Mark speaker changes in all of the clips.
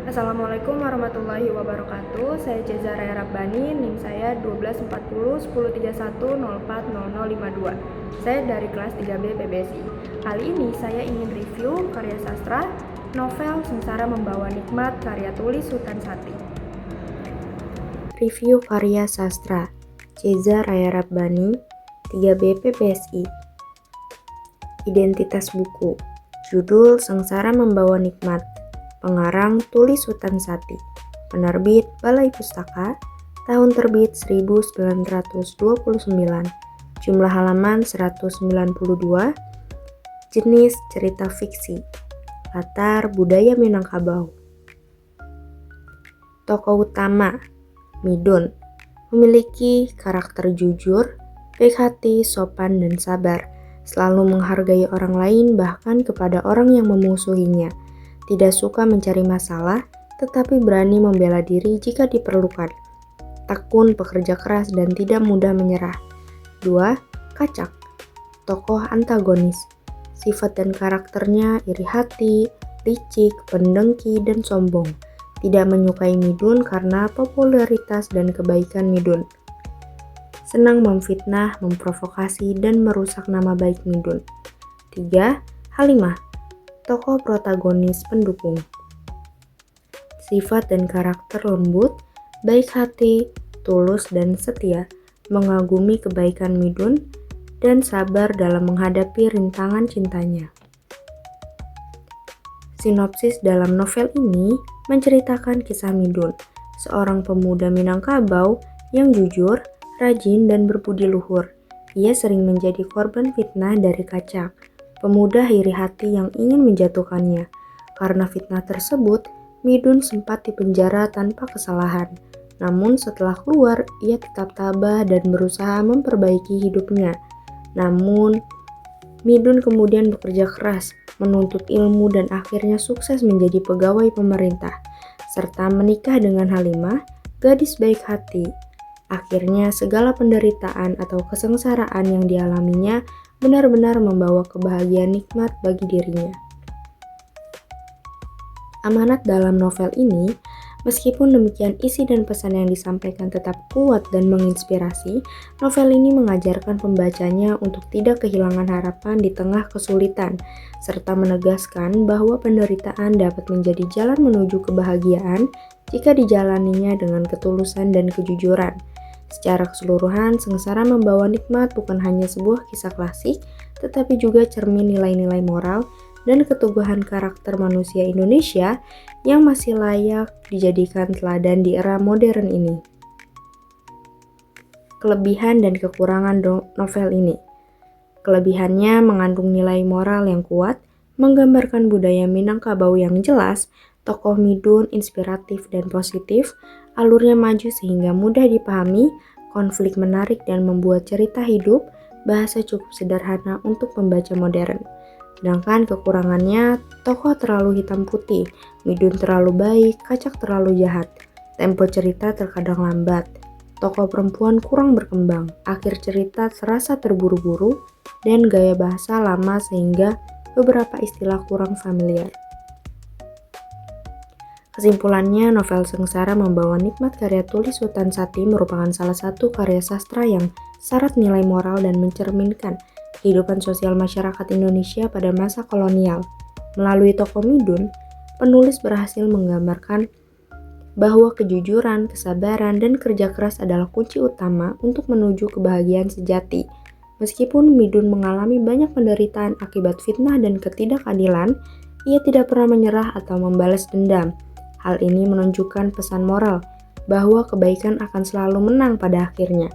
Speaker 1: Assalamualaikum warahmatullahi wabarakatuh. Saya Ceza Raya Rabbani, NIM saya 1240 1031 040052. Saya dari kelas 3B PBSI. Kali ini saya ingin review karya sastra novel Sengsara Membawa Nikmat karya tulis Sultan Sati.
Speaker 2: Review karya sastra Ceza Raya Rabbani, 3B PBSI. Identitas buku. Judul Sengsara Membawa Nikmat. Pengarang tulis Sultan Sati. Penerbit Balai Pustaka. Tahun terbit 1929. Jumlah halaman 192. Jenis cerita fiksi. Latar budaya Minangkabau. Tokoh utama Midun memiliki karakter jujur, baik hati, sopan, dan sabar. Selalu menghargai orang lain bahkan kepada orang yang memusuhinya. Tidak suka mencari masalah, tetapi berani membela diri jika diperlukan. Tekun, pekerja keras, dan tidak mudah menyerah. 2. Kacak. Tokoh antagonis. Sifat dan karakternya iri hati, licik, pendengki, dan sombong. Tidak menyukai Midun karena popularitas dan kebaikan Midun. Senang memfitnah, memprovokasi, dan merusak nama baik Midun. 3. Halimah. Tokoh protagonis pendukung. Sifat dan karakter lembut, baik hati, tulus, dan setia, mengagumi kebaikan Midun, dan sabar dalam menghadapi rintangan cintanya. Sinopsis dalam novel ini menceritakan kisah Midun, seorang pemuda Minangkabau yang jujur, rajin, dan berbudi luhur. Ia sering menjadi korban fitnah dari Kacak, pemuda iri hati yang ingin menjatuhkannya. Karena fitnah tersebut, Midun sempat dipenjara tanpa kesalahan. Namun setelah keluar, ia tetap tabah dan berusaha memperbaiki hidupnya. Namun, Midun kemudian bekerja keras, menuntut ilmu, dan akhirnya sukses menjadi pegawai pemerintah, serta menikah dengan Halimah, gadis baik hati. Akhirnya segala penderitaan atau kesengsaraan yang dialaminya benar-benar membawa kebahagiaan nikmat bagi dirinya. Amanat dalam novel ini, meskipun demikian isi dan pesan yang disampaikan tetap kuat dan menginspirasi, novel ini mengajarkan pembacanya untuk tidak kehilangan harapan di tengah kesulitan, serta menegaskan bahwa penderitaan dapat menjadi jalan menuju kebahagiaan jika dijalaninya dengan ketulusan dan kejujuran. Secara keseluruhan, Sengsara Membawa Nikmat bukan hanya sebuah kisah klasik, tetapi juga cermin nilai-nilai moral dan keteguhan karakter manusia Indonesia yang masih layak dijadikan teladan di era modern ini. Kelebihan dan kekurangan novel ini. Kelebihannya mengandung nilai moral yang kuat, menggambarkan budaya Minangkabau yang jelas, tokoh Midun inspiratif dan positif, alurnya maju sehingga mudah dipahami, konflik menarik dan membuat cerita hidup, bahasa cukup sederhana untuk pembaca modern. Sedangkan kekurangannya, tokoh terlalu hitam putih, Midun terlalu baik, Kacak terlalu jahat, tempo cerita terkadang lambat, tokoh perempuan kurang berkembang, akhir cerita terasa terburu-buru, dan gaya bahasa lama sehingga beberapa istilah kurang familiar. Kesimpulannya, novel Sengsara Membawa Nikmat karya tulis Sultan Sati merupakan salah satu karya sastra yang syarat nilai moral dan mencerminkan kehidupan sosial masyarakat Indonesia pada masa kolonial. Melalui tokoh Midun, penulis berhasil menggambarkan bahwa kejujuran, kesabaran, dan kerja keras adalah kunci utama untuk menuju kebahagiaan sejati. Meskipun Midun mengalami banyak penderitaan akibat fitnah dan ketidakadilan, ia tidak pernah menyerah atau membalas dendam. Hal ini menunjukkan pesan moral bahwa kebaikan akan selalu menang pada akhirnya.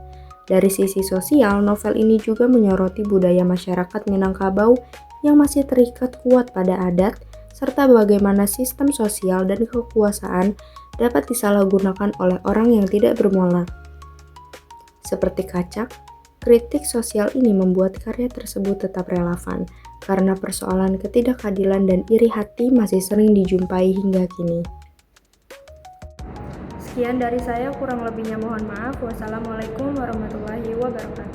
Speaker 2: Dari sisi sosial, novel ini juga menyoroti budaya masyarakat Minangkabau yang masih terikat kuat pada adat, serta bagaimana sistem sosial dan kekuasaan dapat disalahgunakan oleh orang yang tidak bermoral. Seperti Kacak, kritik sosial ini membuat karya tersebut tetap relevan, karena persoalan ketidakadilan dan iri hati masih sering dijumpai hingga kini.
Speaker 1: Sekian dari saya, kurang lebihnya mohon maaf. Wassalamualaikum warahmatullahi wabarakatuh.